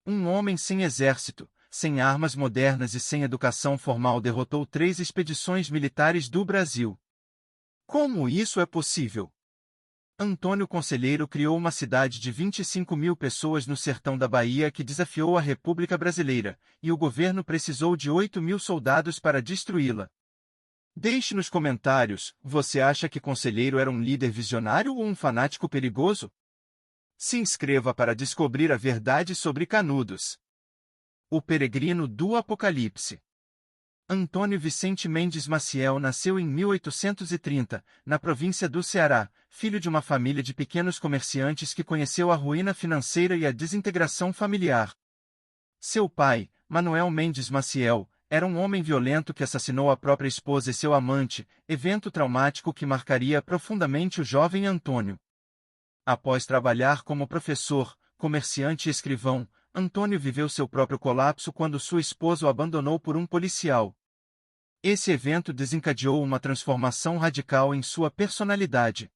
Um homem sem exército, sem armas modernas e sem educação formal derrotou 3 expedições militares do Brasil. Como isso é possível? Antônio Conselheiro criou uma cidade de 25.000 pessoas no sertão da Bahia que desafiou a República Brasileira, e o governo precisou de 8.000 soldados para destruí-la. Deixe nos comentários, você acha que Conselheiro era um líder visionário ou um fanático perigoso? Se inscreva para descobrir a verdade sobre Canudos. O peregrino do Apocalipse. Antônio Vicente Mendes Maciel nasceu em 1830, na província do Ceará, filho de uma família de pequenos comerciantes que conheceu a ruína financeira e a desintegração familiar. Seu pai, Manuel Mendes Maciel, era um homem violento que assassinou a própria esposa e seu amante, evento traumático que marcaria profundamente o jovem Antônio. Após trabalhar como professor, comerciante e escrivão, Antônio viveu seu próprio colapso quando sua esposa o abandonou por um policial. Esse evento desencadeou uma transformação radical em sua personalidade.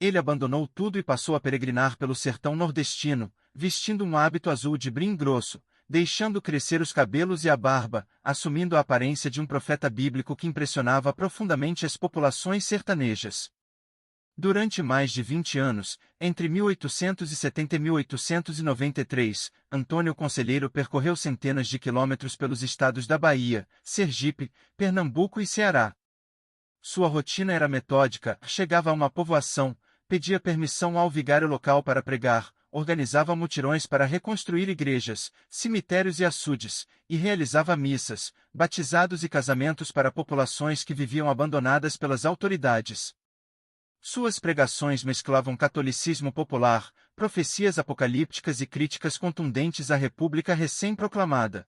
Ele abandonou tudo e passou a peregrinar pelo sertão nordestino, vestindo um hábito azul de brim grosso, deixando crescer os cabelos e a barba, assumindo a aparência de um profeta bíblico que impressionava profundamente as populações sertanejas. Durante mais de 20 anos, entre 1870 e 1893, Antônio Conselheiro percorreu centenas de quilômetros pelos estados da Bahia, Sergipe, Pernambuco e Ceará. Sua rotina era metódica, chegava a uma povoação, pedia permissão ao vigário local para pregar, organizava mutirões para reconstruir igrejas, cemitérios e açudes, e realizava missas, batizados e casamentos para populações que viviam abandonadas pelas autoridades. Suas pregações mesclavam catolicismo popular, profecias apocalípticas e críticas contundentes à República recém-proclamada.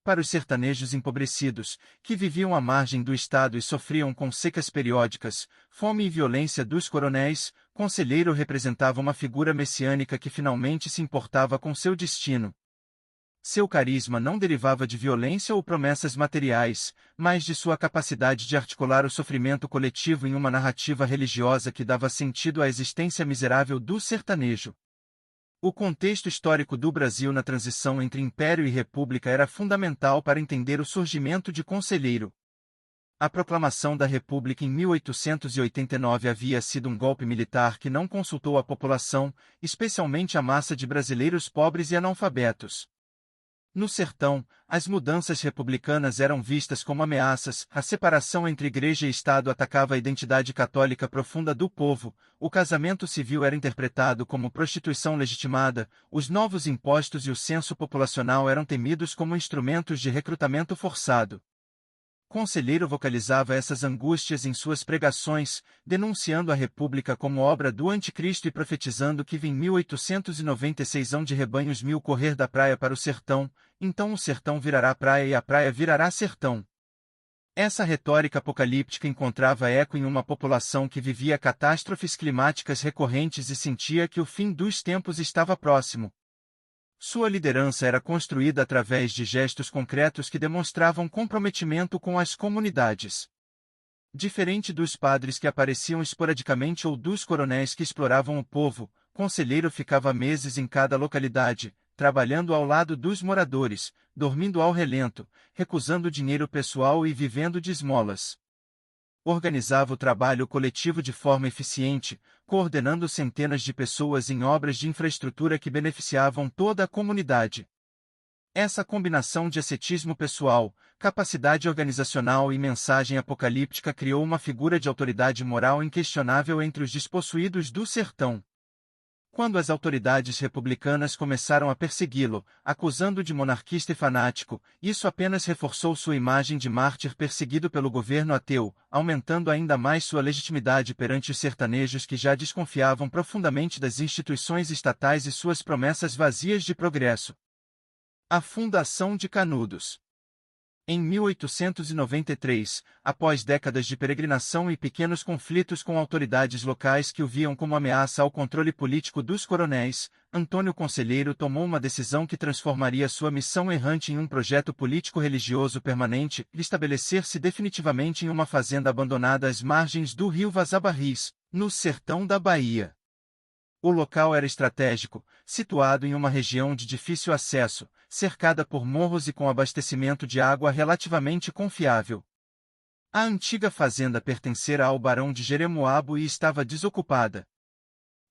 Para os sertanejos empobrecidos, que viviam à margem do Estado e sofriam com secas periódicas, fome e violência dos coronéis, Conselheiro representava uma figura messiânica que finalmente se importava com seu destino. Seu carisma não derivava de violência ou promessas materiais, mas de sua capacidade de articular o sofrimento coletivo em uma narrativa religiosa que dava sentido à existência miserável do sertanejo. O contexto histórico do Brasil na transição entre Império e República era fundamental para entender o surgimento de Conselheiro. A proclamação da República em 1889 havia sido um golpe militar que não consultou a população, especialmente a massa de brasileiros pobres e analfabetos. No sertão, as mudanças republicanas eram vistas como ameaças, a separação entre igreja e Estado atacava a identidade católica profunda do povo, o casamento civil era interpretado como prostituição legitimada, os novos impostos e o censo populacional eram temidos como instrumentos de recrutamento forçado. Conselheiro vocalizava essas angústias em suas pregações, denunciando a República como obra do Anticristo e profetizando que em 1896 hão de rebanhos mil correr da praia para o sertão, então o sertão virará praia e a praia virará sertão. Essa retórica apocalíptica encontrava eco em uma população que vivia catástrofes climáticas recorrentes e sentia que o fim dos tempos estava próximo. Sua liderança era construída através de gestos concretos que demonstravam comprometimento com as comunidades. Diferente dos padres que apareciam esporadicamente ou dos coronéis que exploravam o povo, Conselheiro ficava meses em cada localidade, trabalhando ao lado dos moradores, dormindo ao relento, recusando dinheiro pessoal e vivendo de esmolas. Organizava o trabalho coletivo de forma eficiente, coordenando centenas de pessoas em obras de infraestrutura que beneficiavam toda a comunidade. Essa combinação de ascetismo pessoal, capacidade organizacional e mensagem apocalíptica criou uma figura de autoridade moral inquestionável entre os despossuídos do sertão. Quando as autoridades republicanas começaram a persegui-lo, acusando-o de monarquista e fanático, isso apenas reforçou sua imagem de mártir perseguido pelo governo ateu, aumentando ainda mais sua legitimidade perante os sertanejos que já desconfiavam profundamente das instituições estatais e suas promessas vazias de progresso. A fundação de Canudos. Em 1893, após décadas de peregrinação e pequenos conflitos com autoridades locais que o viam como ameaça ao controle político dos coronéis, Antônio Conselheiro tomou uma decisão que transformaria sua missão errante em um projeto político-religioso permanente e estabelecer-se definitivamente em uma fazenda abandonada às margens do rio Vazabarris, no sertão da Bahia. O local era estratégico, situado em uma região de difícil acesso, cercada por morros e com abastecimento de água relativamente confiável. A antiga fazenda pertencera ao barão de Jeremoabo e estava desocupada.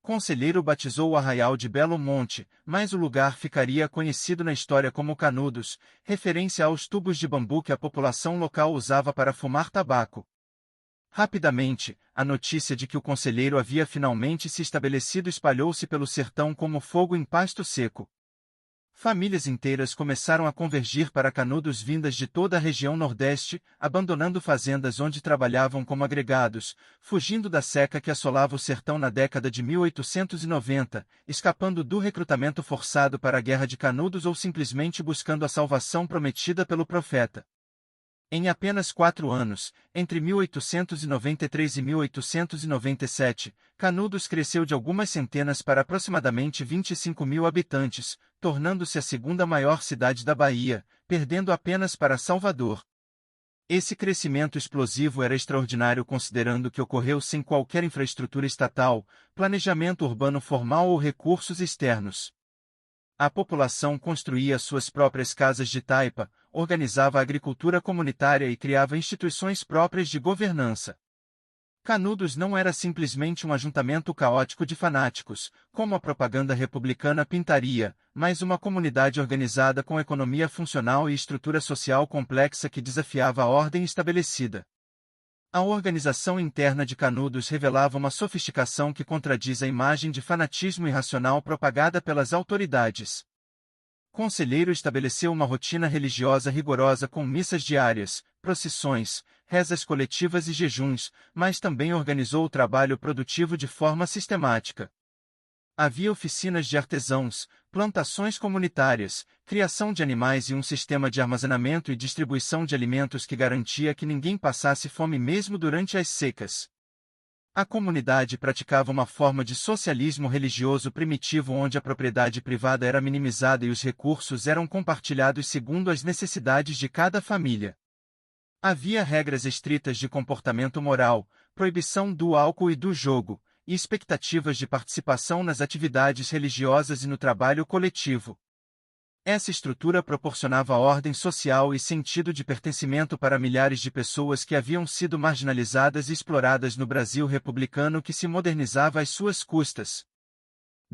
Conselheiro batizou o arraial de Belo Monte, mas o lugar ficaria conhecido na história como Canudos, referência aos tubos de bambu que a população local usava para fumar tabaco. Rapidamente, a notícia de que o conselheiro havia finalmente se estabelecido espalhou-se pelo sertão como fogo em pasto seco. Famílias inteiras começaram a convergir para Canudos vindas de toda a região Nordeste, abandonando fazendas onde trabalhavam como agregados, fugindo da seca que assolava o sertão na década de 1890, escapando do recrutamento forçado para a Guerra de Canudos ou simplesmente buscando a salvação prometida pelo profeta. Em apenas 4 anos, entre 1893 e 1897, Canudos cresceu de algumas centenas para aproximadamente 25 mil habitantes, tornando-se a segunda maior cidade da Bahia, perdendo apenas para Salvador. Esse crescimento explosivo era extraordinário considerando que ocorreu sem qualquer infraestrutura estatal, planejamento urbano formal ou recursos externos. A população construía suas próprias casas de taipa, organizava a agricultura comunitária e criava instituições próprias de governança. Canudos não era simplesmente um ajuntamento caótico de fanáticos, como a propaganda republicana pintaria, mas uma comunidade organizada com economia funcional e estrutura social complexa que desafiava a ordem estabelecida. A organização interna de Canudos revelava uma sofisticação que contradiz a imagem de fanatismo irracional propagada pelas autoridades. Conselheiro estabeleceu uma rotina religiosa rigorosa com missas diárias, procissões, rezas coletivas e jejuns, mas também organizou o trabalho produtivo de forma sistemática. Havia oficinas de artesãos, plantações comunitárias, criação de animais e um sistema de armazenamento e distribuição de alimentos que garantia que ninguém passasse fome mesmo durante as secas. A comunidade praticava uma forma de socialismo religioso primitivo onde a propriedade privada era minimizada e os recursos eram compartilhados segundo as necessidades de cada família. Havia regras estritas de comportamento moral, proibição do álcool e do jogo, e expectativas de participação nas atividades religiosas e no trabalho coletivo. Essa estrutura proporcionava ordem social e sentido de pertencimento para milhares de pessoas que haviam sido marginalizadas e exploradas no Brasil republicano que se modernizava às suas custas.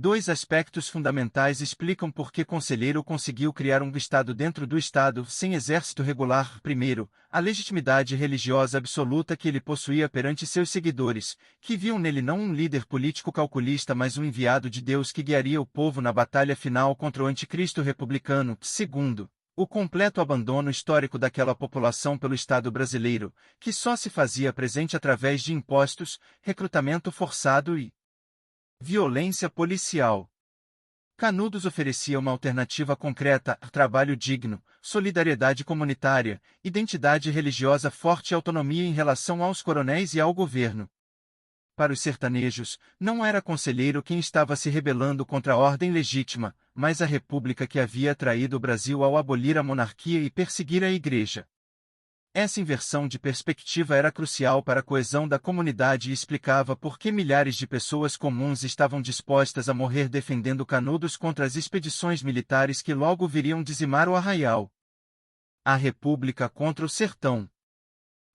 2 aspectos fundamentais explicam por que Conselheiro conseguiu criar um Estado dentro do Estado sem exército regular. Primeiro, a legitimidade religiosa absoluta que ele possuía perante seus seguidores, que viam nele não um líder político calculista mas um enviado de Deus que guiaria o povo na batalha final contra o anticristo republicano. Segundo, o completo abandono histórico daquela população pelo Estado brasileiro, que só se fazia presente através de impostos, recrutamento forçado e violência policial. Canudos oferecia uma alternativa concreta: trabalho digno, solidariedade comunitária, identidade religiosa forte e autonomia em relação aos coronéis e ao governo. Para os sertanejos, não era Conselheiro quem estava se rebelando contra a ordem legítima, mas a república que havia traído o Brasil ao abolir a monarquia e perseguir a Igreja. Essa inversão de perspectiva era crucial para a coesão da comunidade e explicava por que milhares de pessoas comuns estavam dispostas a morrer defendendo Canudos contra as expedições militares que logo viriam dizimar o arraial. A República contra o sertão.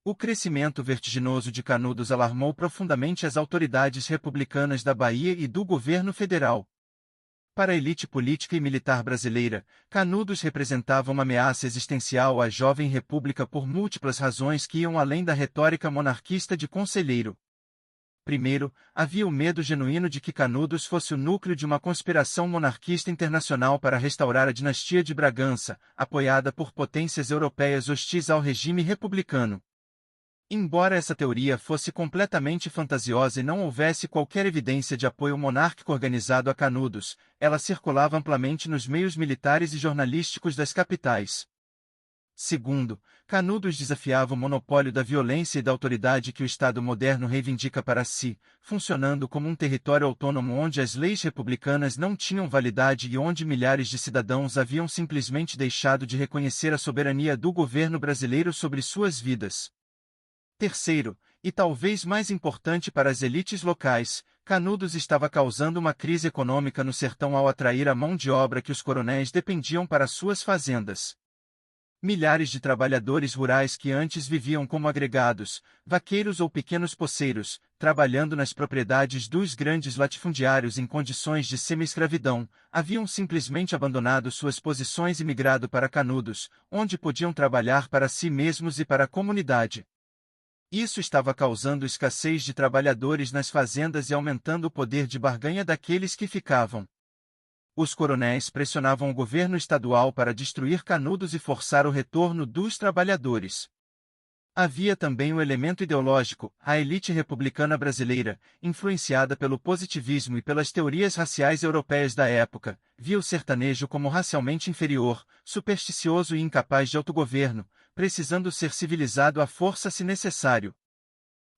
O crescimento vertiginoso de Canudos alarmou profundamente as autoridades republicanas da Bahia e do governo federal. Para a elite política e militar brasileira, Canudos representava uma ameaça existencial à jovem república por múltiplas razões que iam além da retórica monarquista de Conselheiro. Primeiro, havia o medo genuíno de que Canudos fosse o núcleo de uma conspiração monarquista internacional para restaurar a dinastia de Bragança, apoiada por potências europeias hostis ao regime republicano. Embora essa teoria fosse completamente fantasiosa e não houvesse qualquer evidência de apoio monárquico organizado a Canudos, ela circulava amplamente nos meios militares e jornalísticos das capitais. Segundo, Canudos desafiava o monopólio da violência e da autoridade que o Estado moderno reivindica para si, funcionando como um território autônomo onde as leis republicanas não tinham validade e onde milhares de cidadãos haviam simplesmente deixado de reconhecer a soberania do governo brasileiro sobre suas vidas. Terceiro, e talvez mais importante para as elites locais, Canudos estava causando uma crise econômica no sertão ao atrair a mão de obra que os coronéis dependiam para suas fazendas. Milhares de trabalhadores rurais que antes viviam como agregados, vaqueiros ou pequenos poceiros, trabalhando nas propriedades dos grandes latifundiários em condições de semi-escravidão, haviam simplesmente abandonado suas posições e migrado para Canudos, onde podiam trabalhar para si mesmos e para a comunidade. Isso estava causando escassez de trabalhadores nas fazendas e aumentando o poder de barganha daqueles que ficavam. Os coronéis pressionavam o governo estadual para destruir Canudos e forçar o retorno dos trabalhadores. Havia também o elemento ideológico, a elite republicana brasileira, influenciada pelo positivismo e pelas teorias raciais europeias da época, via o sertanejo como racialmente inferior, supersticioso e incapaz de autogoverno, precisando ser civilizado à força se necessário.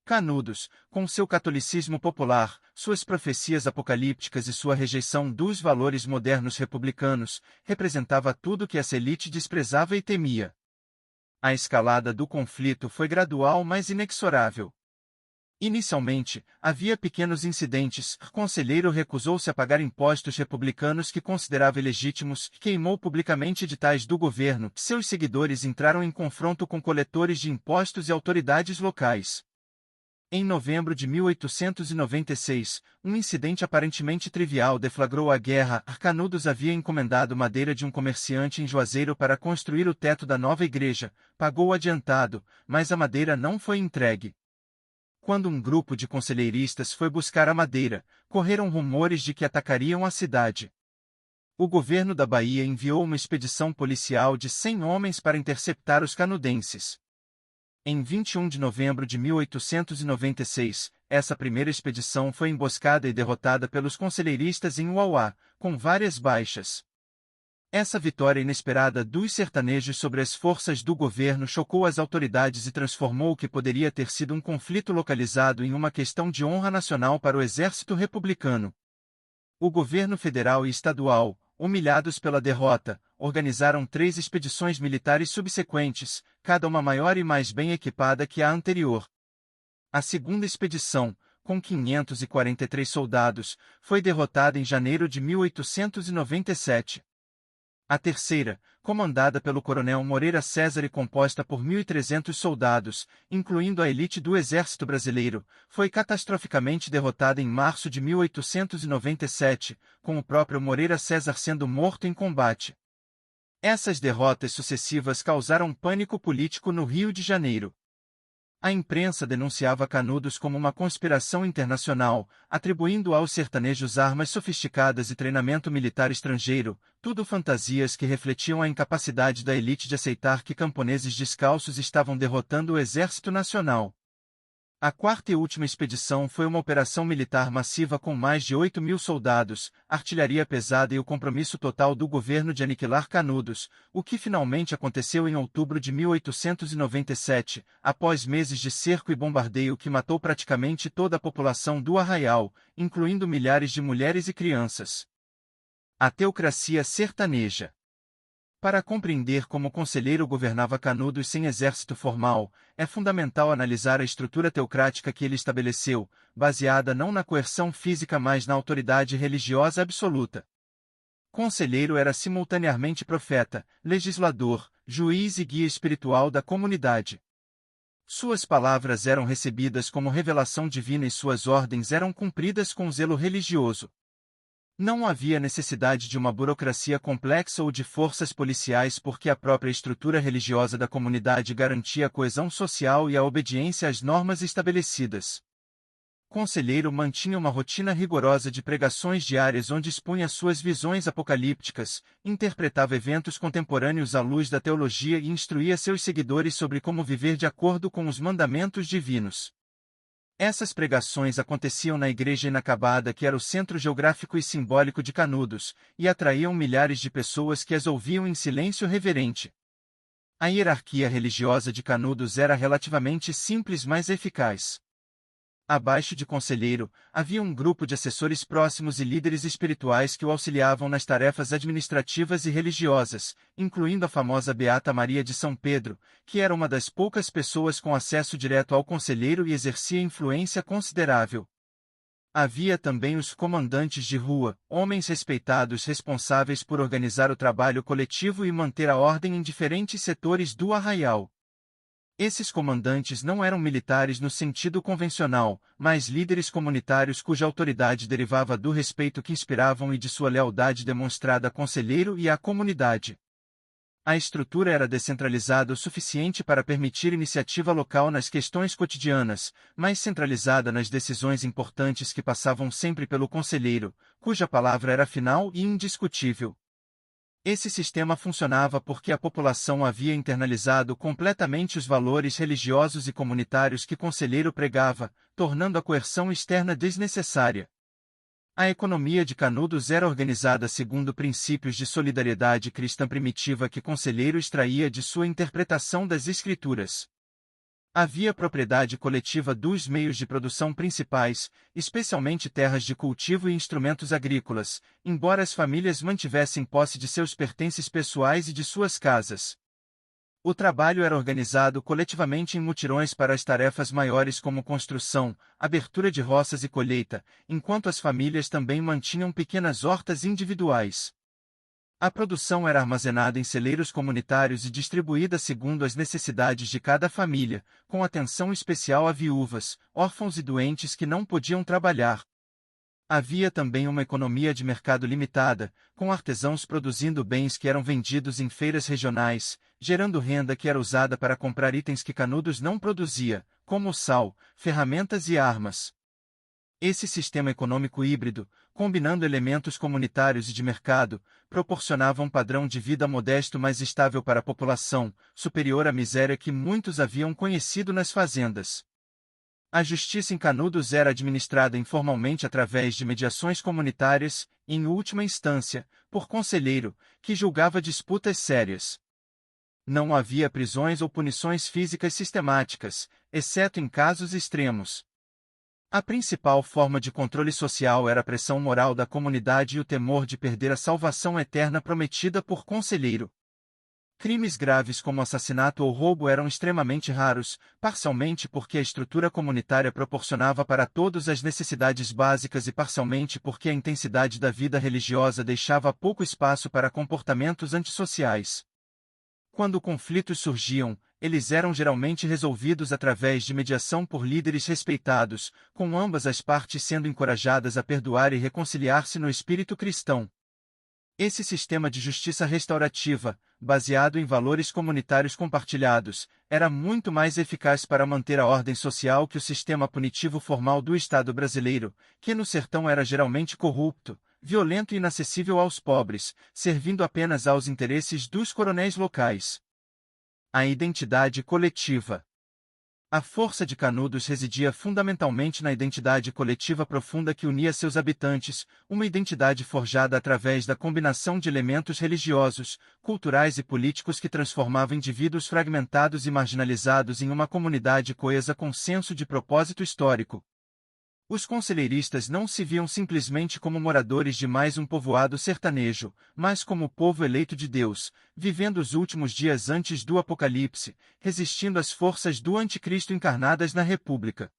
Canudos, com seu catolicismo popular, suas profecias apocalípticas e sua rejeição dos valores modernos republicanos, representava tudo que essa elite desprezava e temia. A escalada do conflito foi gradual mas inexorável. Inicialmente, havia pequenos incidentes. O conselheiro recusou-se a pagar impostos republicanos que considerava ilegítimos, queimou publicamente editais do governo. Seus seguidores entraram em confronto com coletores de impostos e autoridades locais. Em novembro de 1896, um incidente aparentemente trivial deflagrou a guerra. Canudos havia encomendado madeira de um comerciante em Juazeiro para construir o teto da nova igreja, pagou o adiantado, mas a madeira não foi entregue. Quando um grupo de conselheiristas foi buscar a madeira, correram rumores de que atacariam a cidade. O governo da Bahia enviou uma expedição policial de 100 homens para interceptar os canudenses. Em 21 de novembro de 1896, essa primeira expedição foi emboscada e derrotada pelos conselheiristas em Uauá, com várias baixas. Essa vitória inesperada dos sertanejos sobre as forças do governo chocou as autoridades e transformou o que poderia ter sido um conflito localizado em uma questão de honra nacional para o exército republicano. O governo federal e estadual, humilhados pela derrota, organizaram 3 expedições militares subsequentes, cada uma maior e mais bem equipada que a anterior. A segunda expedição, com 543 soldados, foi derrotada em janeiro de 1897. A terceira, comandada pelo coronel Moreira César e composta por 1.300 soldados, incluindo a elite do exército brasileiro, foi catastroficamente derrotada em março de 1897, com o próprio Moreira César sendo morto em combate. Essas derrotas sucessivas causaram pânico político no Rio de Janeiro. A imprensa denunciava Canudos como uma conspiração internacional, atribuindo aos sertanejos armas sofisticadas e treinamento militar estrangeiro, tudo fantasias que refletiam a incapacidade da elite de aceitar que camponeses descalços estavam derrotando o exército nacional. A quarta e última expedição foi uma operação militar massiva com mais de 8.000 soldados, artilharia pesada e o compromisso total do governo de aniquilar Canudos, o que finalmente aconteceu em outubro de 1897, após meses de cerco e bombardeio que matou praticamente toda a população do arraial, incluindo milhares de mulheres e crianças. A teocracia sertaneja. Para compreender como o conselheiro governava Canudos sem exército formal, é fundamental analisar a estrutura teocrática que ele estabeleceu, baseada não na coerção física mas na autoridade religiosa absoluta. Conselheiro era simultaneamente profeta, legislador, juiz e guia espiritual da comunidade. Suas palavras eram recebidas como revelação divina e suas ordens eram cumpridas com zelo religioso. Não havia necessidade de uma burocracia complexa ou de forças policiais porque a própria estrutura religiosa da comunidade garantia a coesão social e a obediência às normas estabelecidas. Conselheiro mantinha uma rotina rigorosa de pregações diárias onde expunha suas visões apocalípticas, interpretava eventos contemporâneos à luz da teologia e instruía seus seguidores sobre como viver de acordo com os mandamentos divinos. Essas pregações aconteciam na igreja inacabada que era o centro geográfico e simbólico de Canudos, e atraíam milhares de pessoas que as ouviam em silêncio reverente. A hierarquia religiosa de Canudos era relativamente simples mas eficaz. Abaixo de conselheiro, havia um grupo de assessores próximos e líderes espirituais que o auxiliavam nas tarefas administrativas e religiosas, incluindo a famosa Beata Maria de São Pedro, que era uma das poucas pessoas com acesso direto ao conselheiro e exercia influência considerável. Havia também os comandantes de rua, homens respeitados responsáveis por organizar o trabalho coletivo e manter a ordem em diferentes setores do arraial. Esses comandantes não eram militares no sentido convencional, mas líderes comunitários cuja autoridade derivava do respeito que inspiravam e de sua lealdade demonstrada ao conselheiro e à comunidade. A estrutura era descentralizada o suficiente para permitir iniciativa local nas questões cotidianas, mas centralizada nas decisões importantes que passavam sempre pelo conselheiro, cuja palavra era final e indiscutível. Esse sistema funcionava porque a população havia internalizado completamente os valores religiosos e comunitários que o conselheiro pregava, tornando a coerção externa desnecessária. A economia de Canudos era organizada segundo princípios de solidariedade cristã primitiva que o conselheiro extraía de sua interpretação das Escrituras. Havia propriedade coletiva dos meios de produção principais, especialmente terras de cultivo e instrumentos agrícolas, embora as famílias mantivessem posse de seus pertences pessoais e de suas casas. O trabalho era organizado coletivamente em mutirões para as tarefas maiores como construção, abertura de roças e colheita, enquanto as famílias também mantinham pequenas hortas individuais. A produção era armazenada em celeiros comunitários e distribuída segundo as necessidades de cada família, com atenção especial a viúvas, órfãos e doentes que não podiam trabalhar. Havia também uma economia de mercado limitada, com artesãos produzindo bens que eram vendidos em feiras regionais, gerando renda que era usada para comprar itens que Canudos não produzia, como sal, ferramentas e armas. Esse sistema econômico híbrido, combinando elementos comunitários e de mercado, proporcionava um padrão de vida modesto mais estável para a população, superior à miséria que muitos haviam conhecido nas fazendas. A justiça em Canudos era administrada informalmente através de mediações comunitárias, e, em última instância, por conselheiro, que julgava disputas sérias. Não havia prisões ou punições físicas sistemáticas, exceto em casos extremos. A principal forma de controle social era a pressão moral da comunidade e o temor de perder a salvação eterna prometida por conselheiro. Crimes graves como assassinato ou roubo eram extremamente raros, parcialmente porque a estrutura comunitária proporcionava para todos as necessidades básicas e parcialmente porque a intensidade da vida religiosa deixava pouco espaço para comportamentos antissociais. Quando conflitos surgiam, eles eram geralmente resolvidos através de mediação por líderes respeitados, com ambas as partes sendo encorajadas a perdoar e reconciliar-se no espírito cristão. Esse sistema de justiça restaurativa, baseado em valores comunitários compartilhados, era muito mais eficaz para manter a ordem social que o sistema punitivo formal do Estado brasileiro, que no sertão era geralmente corrupto, violento e inacessível aos pobres, servindo apenas aos interesses dos coronéis locais. A identidade coletiva. A força de Canudos residia fundamentalmente na identidade coletiva profunda que unia seus habitantes, uma identidade forjada através da combinação de elementos religiosos, culturais e políticos que transformava indivíduos fragmentados e marginalizados em uma comunidade coesa com senso de propósito histórico. Os conselheiristas não se viam simplesmente como moradores de mais um povoado sertanejo, mas como o povo eleito de Deus, vivendo os últimos dias antes do Apocalipse, resistindo às forças do Anticristo encarnadas na República.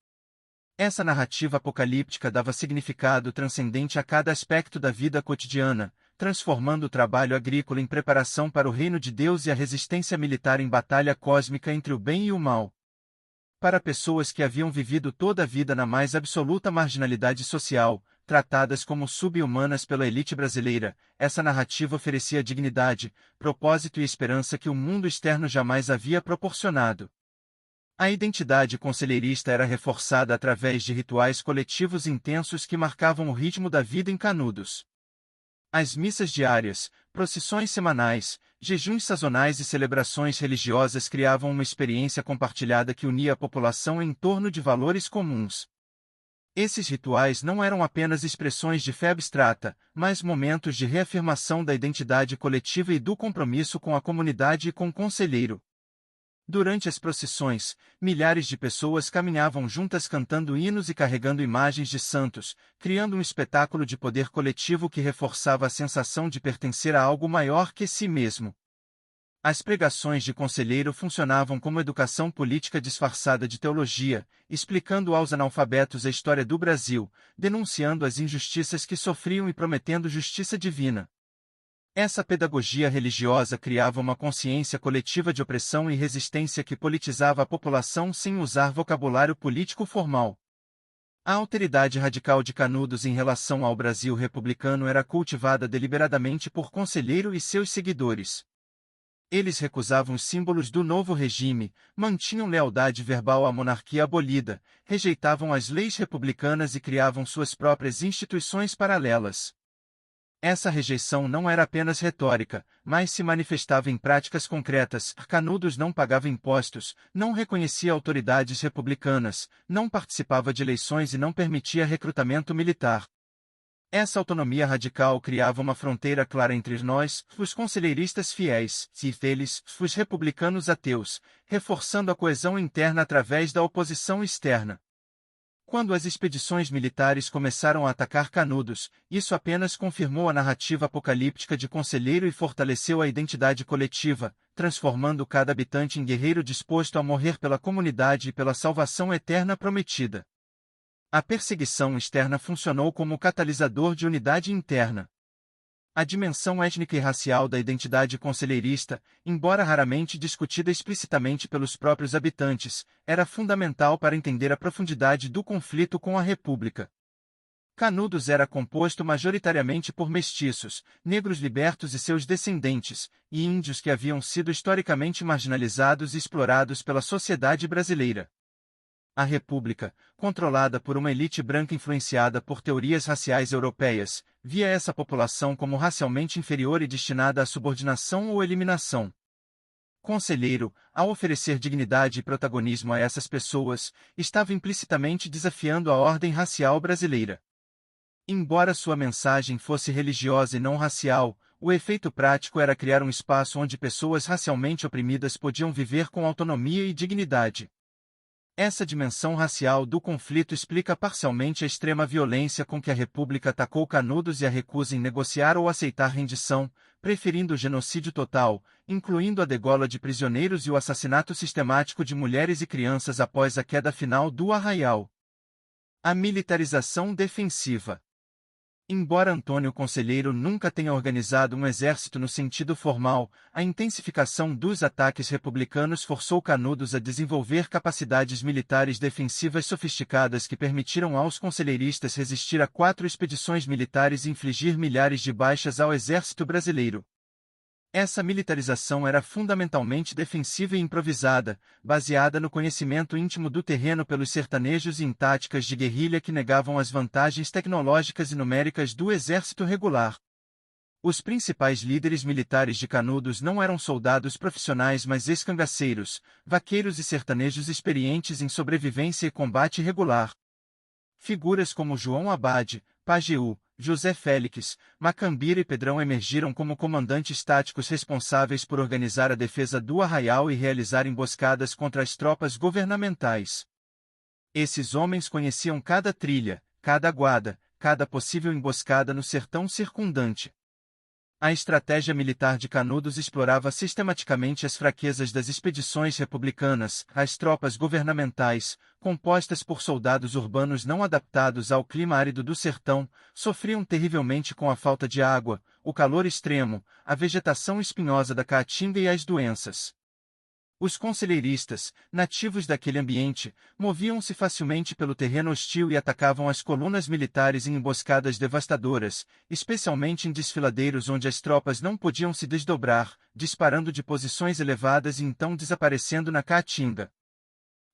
Essa narrativa apocalíptica dava significado transcendente a cada aspecto da vida cotidiana, transformando o trabalho agrícola em preparação para o reino de Deus e a resistência militar em batalha cósmica entre o bem e o mal. Para pessoas que haviam vivido toda a vida na mais absoluta marginalidade social, tratadas como sub-humanas pela elite brasileira, essa narrativa oferecia dignidade, propósito e esperança que o mundo externo jamais havia proporcionado. A identidade conselheirista era reforçada através de rituais coletivos intensos que marcavam o ritmo da vida em Canudos. As missas diárias, procissões semanais, jejuns sazonais e celebrações religiosas criavam uma experiência compartilhada que unia a população em torno de valores comuns. Esses rituais não eram apenas expressões de fé abstrata, mas momentos de reafirmação da identidade coletiva e do compromisso com a comunidade e com o conselheiro. Durante as procissões, milhares de pessoas caminhavam juntas cantando hinos e carregando imagens de santos, criando um espetáculo de poder coletivo que reforçava a sensação de pertencer a algo maior que si mesmo. As pregações de Conselheiro funcionavam como educação política disfarçada de teologia, explicando aos analfabetos a história do Brasil, denunciando as injustiças que sofriam e prometendo justiça divina. Essa pedagogia religiosa criava uma consciência coletiva de opressão e resistência que politizava a população sem usar vocabulário político formal. A alteridade radical de Canudos em relação ao Brasil republicano era cultivada deliberadamente por Conselheiro e seus seguidores. Eles recusavam os símbolos do novo regime, mantinham lealdade verbal à monarquia abolida, rejeitavam as leis republicanas e criavam suas próprias instituições paralelas. Essa rejeição não era apenas retórica, mas se manifestava em práticas concretas. Canudos não pagava impostos, não reconhecia autoridades republicanas, não participava de eleições e não permitia recrutamento militar. Essa autonomia radical criava uma fronteira clara entre nós, os conselheiristas fiéis, e eles, os republicanos ateus, reforçando a coesão interna através da oposição externa. Quando as expedições militares começaram a atacar Canudos, isso apenas confirmou a narrativa apocalíptica de Conselheiro e fortaleceu a identidade coletiva, transformando cada habitante em guerreiro disposto a morrer pela comunidade e pela salvação eterna prometida. A perseguição externa funcionou como catalisador de unidade interna. A dimensão étnica e racial da identidade conselheirista, embora raramente discutida explicitamente pelos próprios habitantes, era fundamental para entender a profundidade do conflito com a República. Canudos era composto majoritariamente por mestiços, negros libertos e seus descendentes, e índios que haviam sido historicamente marginalizados e explorados pela sociedade brasileira. A República, controlada por uma elite branca influenciada por teorias raciais europeias, via essa população como racialmente inferior e destinada à subordinação ou eliminação. Conselheiro, ao oferecer dignidade e protagonismo a essas pessoas, estava implicitamente desafiando a ordem racial brasileira. Embora sua mensagem fosse religiosa e não racial, o efeito prático era criar um espaço onde pessoas racialmente oprimidas podiam viver com autonomia e dignidade. Essa dimensão racial do conflito explica parcialmente a extrema violência com que a República atacou Canudos e a recusa em negociar ou aceitar rendição, preferindo o genocídio total, incluindo a degola de prisioneiros e o assassinato sistemático de mulheres e crianças após a queda final do Arraial. A militarização defensiva. Embora Antônio Conselheiro nunca tenha organizado um exército no sentido formal, a intensificação dos ataques republicanos forçou Canudos a desenvolver capacidades militares defensivas sofisticadas que permitiram aos conselheiristas resistir a 4 expedições militares e infligir milhares de baixas ao exército brasileiro. Essa militarização era fundamentalmente defensiva e improvisada, baseada no conhecimento íntimo do terreno pelos sertanejos e em táticas de guerrilha que negavam as vantagens tecnológicas e numéricas do exército regular. Os principais líderes militares de Canudos não eram soldados profissionais mas escangaceiros, vaqueiros e sertanejos experientes em sobrevivência e combate regular. Figuras como João Abade, Pajeú, José Félix, Macambira e Pedrão emergiram como comandantes táticos responsáveis por organizar a defesa do Arraial e realizar emboscadas contra as tropas governamentais. Esses homens conheciam cada trilha, cada aguada, cada possível emboscada no sertão circundante. A estratégia militar de Canudos explorava sistematicamente as fraquezas das expedições republicanas. As tropas governamentais, compostas por soldados urbanos não adaptados ao clima árido do sertão, sofriam terrivelmente com a falta de água, o calor extremo, a vegetação espinhosa da caatinga e as doenças. Os conselheiristas, nativos daquele ambiente, moviam-se facilmente pelo terreno hostil e atacavam as colunas militares em emboscadas devastadoras, especialmente em desfiladeiros onde as tropas não podiam se desdobrar, disparando de posições elevadas e então desaparecendo na caatinga.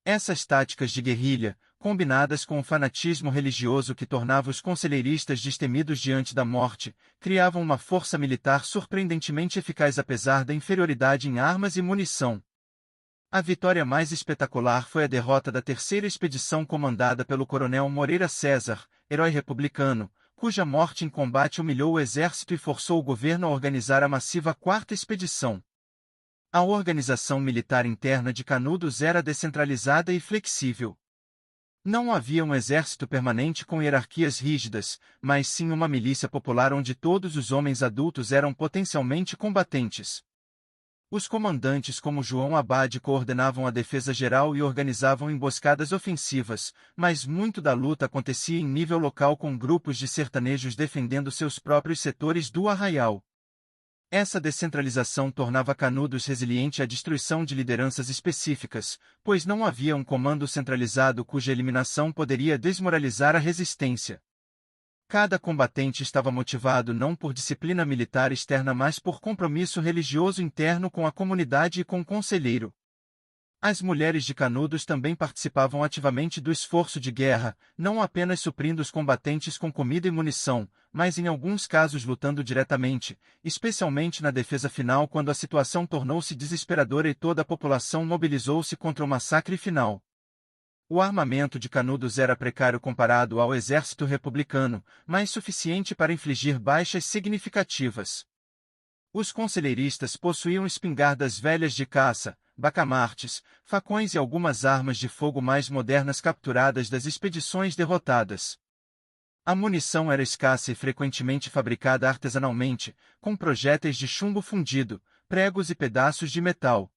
Essas táticas de guerrilha, combinadas com o fanatismo religioso que tornava os conselheiristas destemidos diante da morte, criavam uma força militar surpreendentemente eficaz apesar da inferioridade em armas e munição. A vitória mais espetacular foi a derrota da terceira expedição comandada pelo coronel Moreira César, herói republicano, cuja morte em combate humilhou o exército e forçou o governo a organizar a massiva quarta expedição. A organização militar interna de Canudos era descentralizada e flexível. Não havia um exército permanente com hierarquias rígidas, mas sim uma milícia popular onde todos os homens adultos eram potencialmente combatentes. Os comandantes como João Abade coordenavam a defesa geral e organizavam emboscadas ofensivas, mas muito da luta acontecia em nível local com grupos de sertanejos defendendo seus próprios setores do arraial. Essa descentralização tornava Canudos resiliente à destruição de lideranças específicas, pois não havia um comando centralizado cuja eliminação poderia desmoralizar a resistência. Cada combatente estava motivado não por disciplina militar externa mas por compromisso religioso interno com a comunidade e com o conselheiro. As mulheres de Canudos também participavam ativamente do esforço de guerra, não apenas suprindo os combatentes com comida e munição, mas em alguns casos lutando diretamente, especialmente na defesa final quando a situação tornou-se desesperadora e toda a população mobilizou-se contra o massacre final. O armamento de Canudos era precário comparado ao exército republicano, mas suficiente para infligir baixas significativas. Os conselheiristas possuíam espingardas velhas de caça, bacamartes, facões e algumas armas de fogo mais modernas capturadas das expedições derrotadas. A munição era escassa e frequentemente fabricada artesanalmente, com projéteis de chumbo fundido, pregos e pedaços de metal.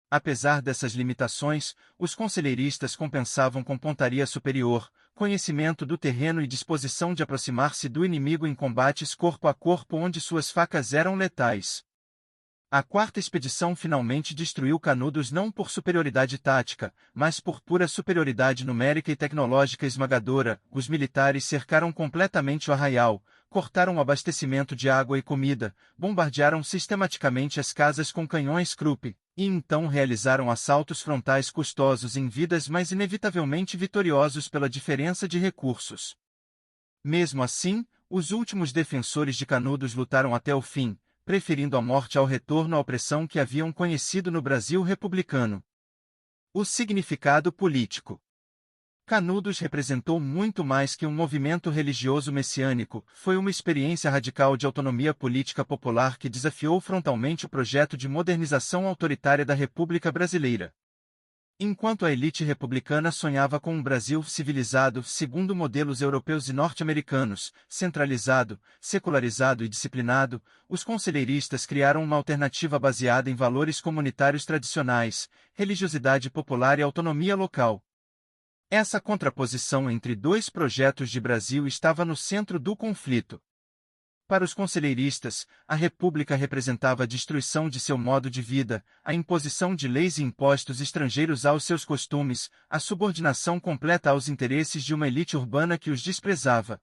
Apesar dessas limitações, os conselheiristas compensavam com pontaria superior, conhecimento do terreno e disposição de aproximar-se do inimigo em combates corpo a corpo onde suas facas eram letais. A quarta expedição finalmente destruiu Canudos não por superioridade tática, mas por pura superioridade numérica e tecnológica esmagadora. Os militares cercaram completamente o arraial, cortaram o abastecimento de água e comida, bombardearam sistematicamente as casas com canhões Krupp, e então realizaram assaltos frontais custosos em vidas mas inevitavelmente vitoriosos pela diferença de recursos. Mesmo assim, os últimos defensores de Canudos lutaram até o fim, preferindo a morte ao retorno à opressão que haviam conhecido no Brasil republicano. O significado político. Canudos representou muito mais que um movimento religioso messiânico, foi uma experiência radical de autonomia política popular que desafiou frontalmente o projeto de modernização autoritária da República Brasileira. Enquanto a elite republicana sonhava com um Brasil civilizado segundo modelos europeus e norte-americanos, centralizado, secularizado e disciplinado, os conselheiristas criaram uma alternativa baseada em valores comunitários tradicionais, religiosidade popular e autonomia local. Essa contraposição entre dois projetos de Brasil estava no centro do conflito. Para os conselheiristas, a República representava a destruição de seu modo de vida, a imposição de leis e impostos estrangeiros aos seus costumes, a subordinação completa aos interesses de uma elite urbana que os desprezava.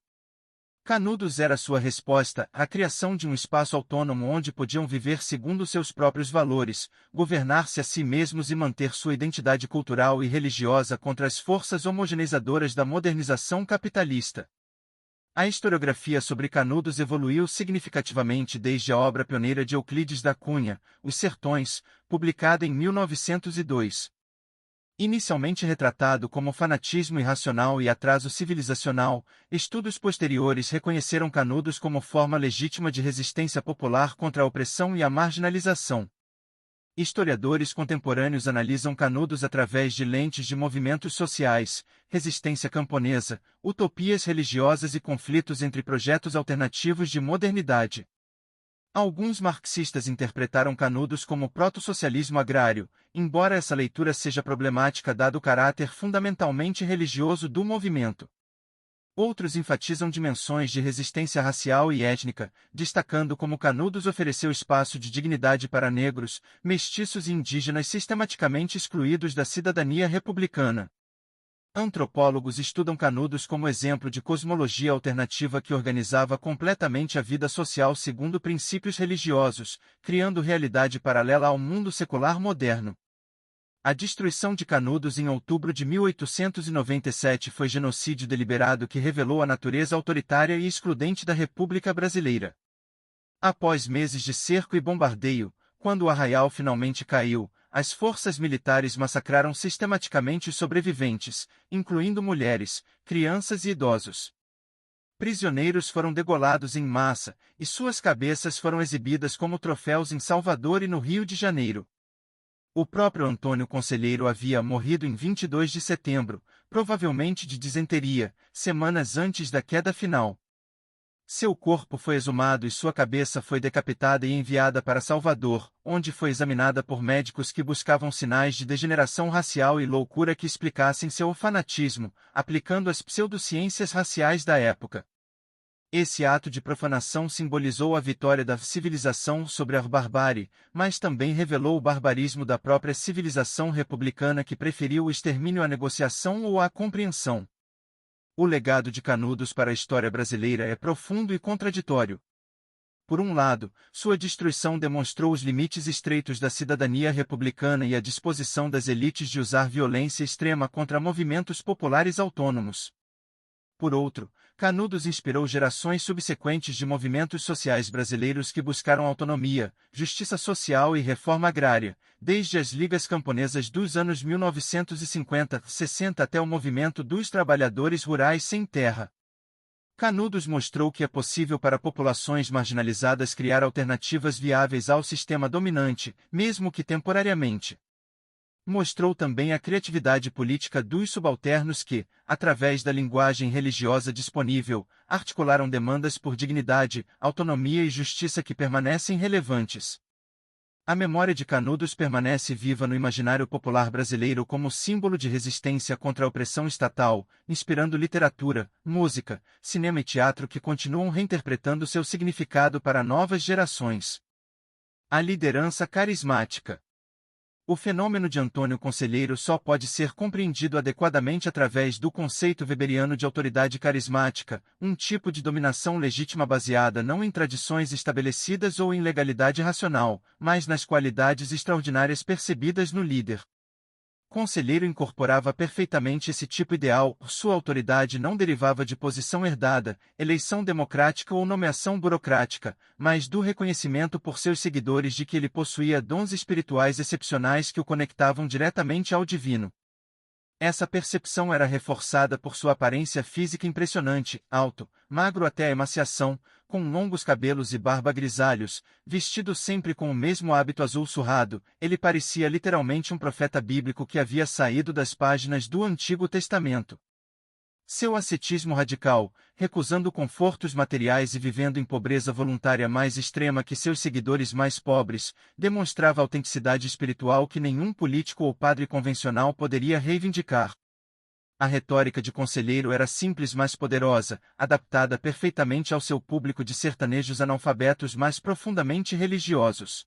Canudos era sua resposta à criação de um espaço autônomo onde podiam viver segundo seus próprios valores, governar-se a si mesmos e manter sua identidade cultural e religiosa contra as forças homogeneizadoras da modernização capitalista. A historiografia sobre Canudos evoluiu significativamente desde a obra pioneira de Euclides da Cunha, Os Sertões, publicada em 1902. Inicialmente retratado como fanatismo irracional e atraso civilizacional, estudos posteriores reconheceram Canudos como forma legítima de resistência popular contra a opressão e a marginalização. Historiadores contemporâneos analisam Canudos através de lentes de movimentos sociais, resistência camponesa, utopias religiosas e conflitos entre projetos alternativos de modernidade. Alguns marxistas interpretaram Canudos como proto-socialismo agrário, embora essa leitura seja problemática dado o caráter fundamentalmente religioso do movimento. Outros enfatizam dimensões de resistência racial e étnica, destacando como Canudos ofereceu espaço de dignidade para negros, mestiços e indígenas sistematicamente excluídos da cidadania republicana. Antropólogos estudam Canudos como exemplo de cosmologia alternativa que organizava completamente a vida social segundo princípios religiosos, criando realidade paralela ao mundo secular moderno. A destruição de Canudos em outubro de 1897 foi genocídio deliberado que revelou a natureza autoritária e excludente da República Brasileira. Após meses de cerco e bombardeio, quando o arraial finalmente caiu, as forças militares massacraram sistematicamente os sobreviventes, incluindo mulheres, crianças e idosos. Prisioneiros foram degolados em massa, e suas cabeças foram exibidas como troféus em Salvador e no Rio de Janeiro. O próprio Antônio Conselheiro havia morrido em 22 de setembro, provavelmente de disenteria, semanas antes da queda final. Seu corpo foi exumado e sua cabeça foi decapitada e enviada para Salvador, onde foi examinada por médicos que buscavam sinais de degeneração racial e loucura que explicassem seu fanatismo, aplicando as pseudociências raciais da época. Esse ato de profanação simbolizou a vitória da civilização sobre a barbárie, mas também revelou o barbarismo da própria civilização republicana que preferiu o extermínio à negociação ou à compreensão. O legado de Canudos para a história brasileira é profundo e contraditório. Por um lado, sua destruição demonstrou os limites estreitos da cidadania republicana e a disposição das elites de usar violência extrema contra movimentos populares autônomos. Por outro, Canudos inspirou gerações subsequentes de movimentos sociais brasileiros que buscaram autonomia, justiça social e reforma agrária, desde as ligas camponesas dos anos 1950-60 até o movimento dos trabalhadores rurais sem terra. Canudos mostrou que é possível para populações marginalizadas criar alternativas viáveis ao sistema dominante, mesmo que temporariamente. Mostrou também a criatividade política dos subalternos que, através da linguagem religiosa disponível, articularam demandas por dignidade, autonomia e justiça que permanecem relevantes. A memória de Canudos permanece viva no imaginário popular brasileiro como símbolo de resistência contra a opressão estatal, inspirando literatura, música, cinema e teatro que continuam reinterpretando seu significado para novas gerações. A liderança carismática. O fenômeno de Antônio Conselheiro só pode ser compreendido adequadamente através do conceito weberiano de autoridade carismática, um tipo de dominação legítima baseada não em tradições estabelecidas ou em legalidade racional, mas nas qualidades extraordinárias percebidas no líder. Conselheiro incorporava perfeitamente esse tipo ideal, sua autoridade não derivava de posição herdada, eleição democrática ou nomeação burocrática, mas do reconhecimento por seus seguidores de que ele possuía dons espirituais excepcionais que o conectavam diretamente ao divino. Essa percepção era reforçada por sua aparência física impressionante, alto, magro até a emaciação, com longos cabelos e barba grisalhos, vestido sempre com o mesmo hábito azul surrado, ele parecia literalmente um profeta bíblico que havia saído das páginas do Antigo Testamento. Seu ascetismo radical, recusando confortos materiais e vivendo em pobreza voluntária mais extrema que seus seguidores mais pobres, demonstrava autenticidade espiritual que nenhum político ou padre convencional poderia reivindicar. A retórica de Conselheiro era simples mas poderosa, adaptada perfeitamente ao seu público de sertanejos analfabetos mais profundamente religiosos.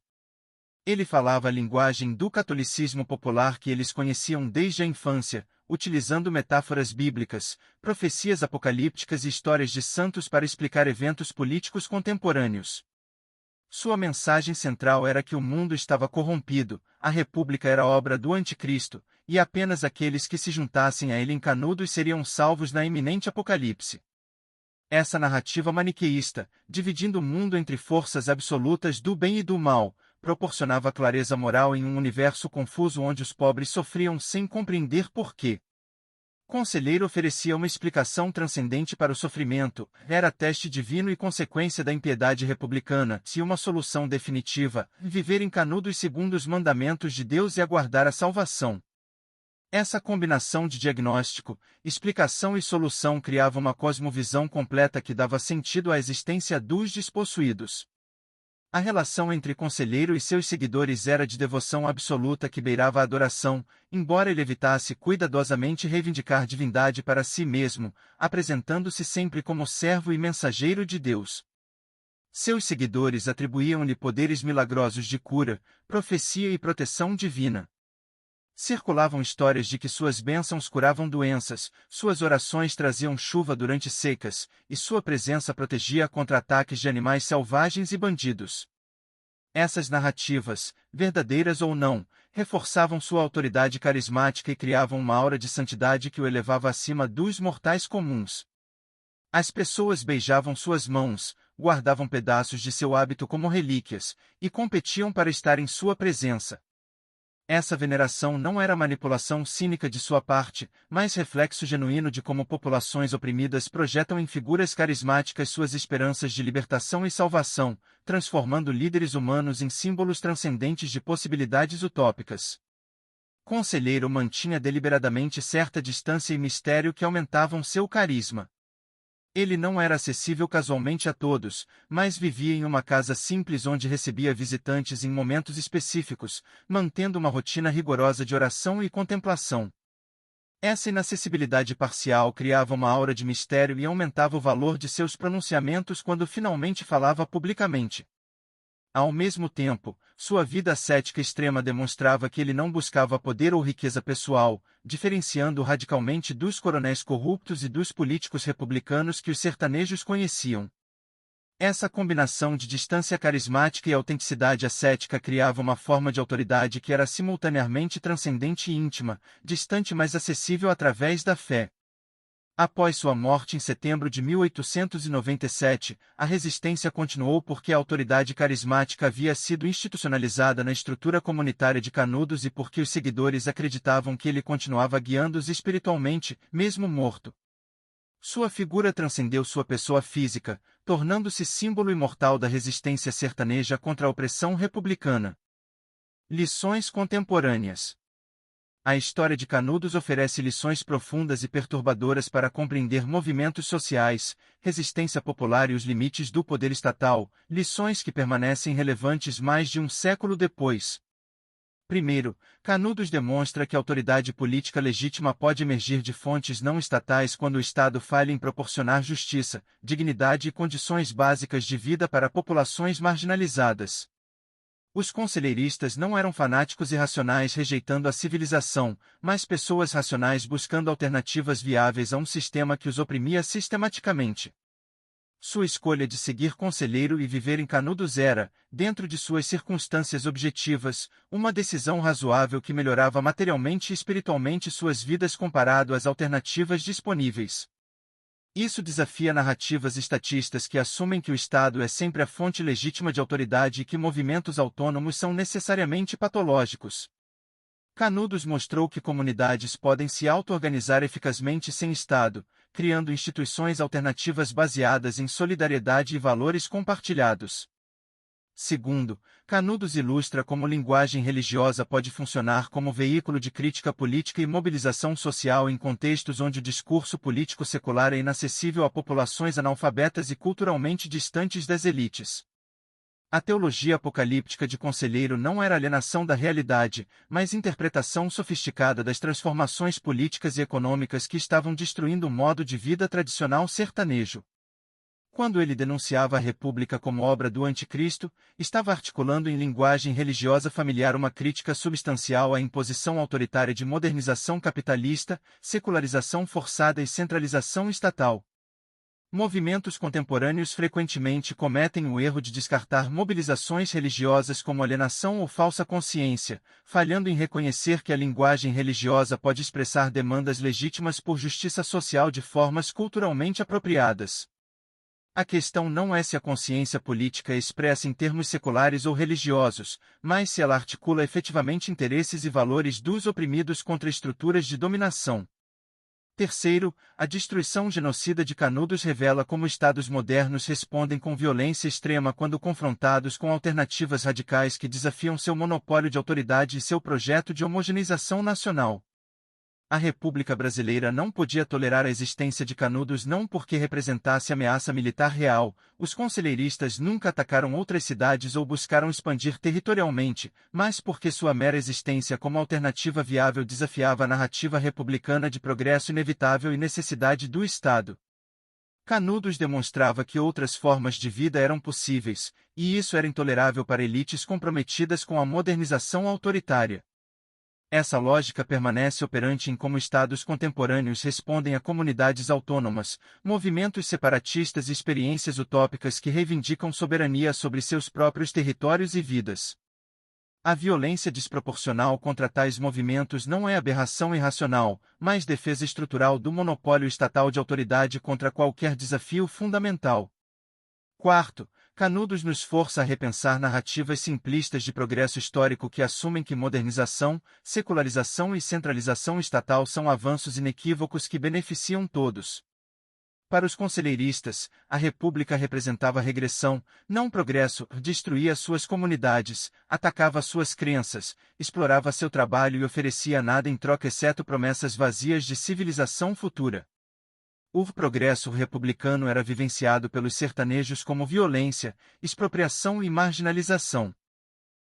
Ele falava a linguagem do catolicismo popular que eles conheciam desde a infância, utilizando metáforas bíblicas, profecias apocalípticas e histórias de santos para explicar eventos políticos contemporâneos. Sua mensagem central era que o mundo estava corrompido, a república era obra do anticristo, e apenas aqueles que se juntassem a ele em Canudos seriam salvos na iminente apocalipse. Essa narrativa maniqueísta, dividindo o mundo entre forças absolutas do bem e do mal, proporcionava clareza moral em um universo confuso onde os pobres sofriam sem compreender por quê. Conselheiro oferecia uma explicação transcendente para o sofrimento, era teste divino e consequência da impiedade republicana, e uma solução definitiva, viver em Canudos segundo os mandamentos de Deus e aguardar a salvação. Essa combinação de diagnóstico, explicação e solução criava uma cosmovisão completa que dava sentido à existência dos despossuídos. A relação entre Conselheiro e seus seguidores era de devoção absoluta que beirava a adoração, embora ele evitasse cuidadosamente reivindicar divindade para si mesmo, apresentando-se sempre como servo e mensageiro de Deus. Seus seguidores atribuíam-lhe poderes milagrosos de cura, profecia e proteção divina. Circulavam histórias de que suas bênçãos curavam doenças, suas orações traziam chuva durante secas, e sua presença protegia contra ataques de animais selvagens e bandidos. Essas narrativas, verdadeiras ou não, reforçavam sua autoridade carismática e criavam uma aura de santidade que o elevava acima dos mortais comuns. As pessoas beijavam suas mãos, guardavam pedaços de seu hábito como relíquias, e competiam para estar em sua presença. Essa veneração não era manipulação cínica de sua parte, mas reflexo genuíno de como populações oprimidas projetam em figuras carismáticas suas esperanças de libertação e salvação, transformando líderes humanos em símbolos transcendentes de possibilidades utópicas. Conselheiro mantinha deliberadamente certa distância e mistério que aumentavam seu carisma. Ele não era acessível casualmente a todos, mas vivia em uma casa simples onde recebia visitantes em momentos específicos, mantendo uma rotina rigorosa de oração e contemplação. Essa inacessibilidade parcial criava uma aura de mistério e aumentava o valor de seus pronunciamentos quando finalmente falava publicamente. Ao mesmo tempo, sua vida ascética extrema demonstrava que ele não buscava poder ou riqueza pessoal, diferenciando-o radicalmente dos coronéis corruptos e dos políticos republicanos que os sertanejos conheciam. Essa combinação de distância carismática e autenticidade ascética criava uma forma de autoridade que era simultaneamente transcendente e íntima, distante mas acessível através da fé. Após sua morte em setembro de 1897, a resistência continuou porque a autoridade carismática havia sido institucionalizada na estrutura comunitária de Canudos e porque os seguidores acreditavam que ele continuava guiando-os espiritualmente, mesmo morto. Sua figura transcendeu sua pessoa física, tornando-se símbolo imortal da resistência sertaneja contra a opressão republicana. Lições contemporâneas. A história de Canudos oferece lições profundas e perturbadoras para compreender movimentos sociais, resistência popular e os limites do poder estatal, lições que permanecem relevantes mais de um século depois. Primeiro, Canudos demonstra que a autoridade política legítima pode emergir de fontes não estatais quando o Estado falha em proporcionar justiça, dignidade e condições básicas de vida para populações marginalizadas. Os conselheiristas não eram fanáticos irracionais rejeitando a civilização, mas pessoas racionais buscando alternativas viáveis a um sistema que os oprimia sistematicamente. Sua escolha de seguir conselheiro e viver em Canudos era, dentro de suas circunstâncias objetivas, uma decisão razoável que melhorava materialmente e espiritualmente suas vidas comparado às alternativas disponíveis. Isso desafia narrativas estatistas que assumem que o Estado é sempre a fonte legítima de autoridade e que movimentos autônomos são necessariamente patológicos. Canudos mostrou que comunidades podem se auto-organizar eficazmente sem Estado, criando instituições alternativas baseadas em solidariedade e valores compartilhados. Segundo, Canudos ilustra como linguagem religiosa pode funcionar como veículo de crítica política e mobilização social em contextos onde o discurso político secular é inacessível a populações analfabetas e culturalmente distantes das elites. A teologia apocalíptica de Conselheiro não era alienação da realidade, mas interpretação sofisticada das transformações políticas e econômicas que estavam destruindo o modo de vida tradicional sertanejo. Quando ele denunciava a República como obra do Anticristo, estava articulando em linguagem religiosa familiar uma crítica substancial à imposição autoritária de modernização capitalista, secularização forçada e centralização estatal. Movimentos contemporâneos frequentemente cometem o erro de descartar mobilizações religiosas como alienação ou falsa consciência, falhando em reconhecer que a linguagem religiosa pode expressar demandas legítimas por justiça social de formas culturalmente apropriadas. A questão não é se a consciência política é expressa em termos seculares ou religiosos, mas se ela articula efetivamente interesses e valores dos oprimidos contra estruturas de dominação. Terceiro, a destruição genocida de Canudos revela como Estados modernos respondem com violência extrema quando confrontados com alternativas radicais que desafiam seu monopólio de autoridade e seu projeto de homogeneização nacional. A República Brasileira não podia tolerar a existência de Canudos não porque representasse ameaça militar real, os conselheiristas nunca atacaram outras cidades ou buscaram expandir territorialmente, mas porque sua mera existência como alternativa viável desafiava a narrativa republicana de progresso inevitável e necessidade do Estado. Canudos demonstrava que outras formas de vida eram possíveis, e isso era intolerável para elites comprometidas com a modernização autoritária. Essa lógica permanece operante em como estados contemporâneos respondem a comunidades autônomas, movimentos separatistas e experiências utópicas que reivindicam soberania sobre seus próprios territórios e vidas. A violência desproporcional contra tais movimentos não é aberração irracional, mas defesa estrutural do monopólio estatal de autoridade contra qualquer desafio fundamental. Quarto, Canudos nos força a repensar narrativas simplistas de progresso histórico que assumem que modernização, secularização e centralização estatal são avanços inequívocos que beneficiam todos. Para os conselheiristas, a República representava regressão, não progresso, destruía suas comunidades, atacava suas crenças, explorava seu trabalho e oferecia nada em troca exceto promessas vazias de civilização futura. O progresso republicano era vivenciado pelos sertanejos como violência, expropriação e marginalização.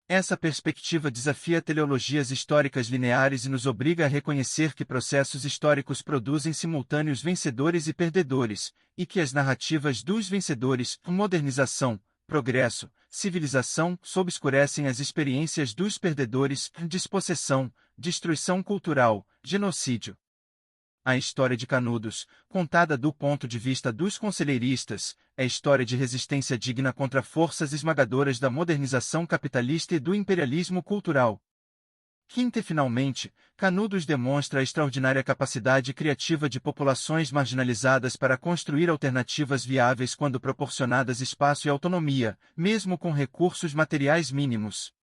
Essa perspectiva desafia teleologias históricas lineares e nos obriga a reconhecer que processos históricos produzem simultâneos vencedores e perdedores, e que as narrativas dos vencedores, modernização, progresso, civilização, obscurecem as experiências dos perdedores, despossessão, destruição cultural, genocídio. A história de Canudos, contada do ponto de vista dos conselheiristas, é história de resistência digna contra forças esmagadoras da modernização capitalista e do imperialismo cultural. Quinta e finalmente, Canudos demonstra a extraordinária capacidade criativa de populações marginalizadas para construir alternativas viáveis quando proporcionadas espaço e autonomia, mesmo com recursos materiais mínimos.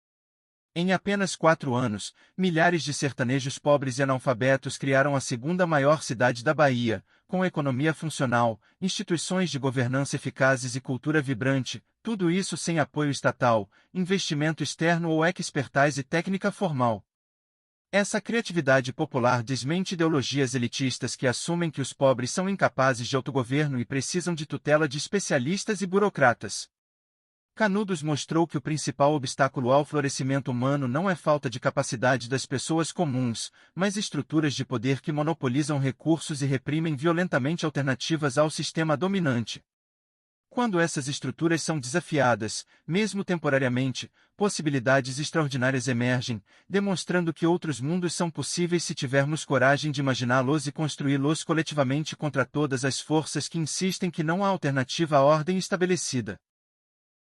Em apenas 4 anos, milhares de sertanejos pobres e analfabetos criaram a segunda maior cidade da Bahia, com economia funcional, instituições de governança eficazes e cultura vibrante, tudo isso sem apoio estatal, investimento externo ou expertise técnica formal. Essa criatividade popular desmente ideologias elitistas que assumem que os pobres são incapazes de autogoverno e precisam de tutela de especialistas e burocratas. Canudos mostrou que o principal obstáculo ao florescimento humano não é falta de capacidade das pessoas comuns, mas estruturas de poder que monopolizam recursos e reprimem violentamente alternativas ao sistema dominante. Quando essas estruturas são desafiadas, mesmo temporariamente, possibilidades extraordinárias emergem, demonstrando que outros mundos são possíveis se tivermos coragem de imaginá-los e construí-los coletivamente contra todas as forças que insistem que não há alternativa à ordem estabelecida.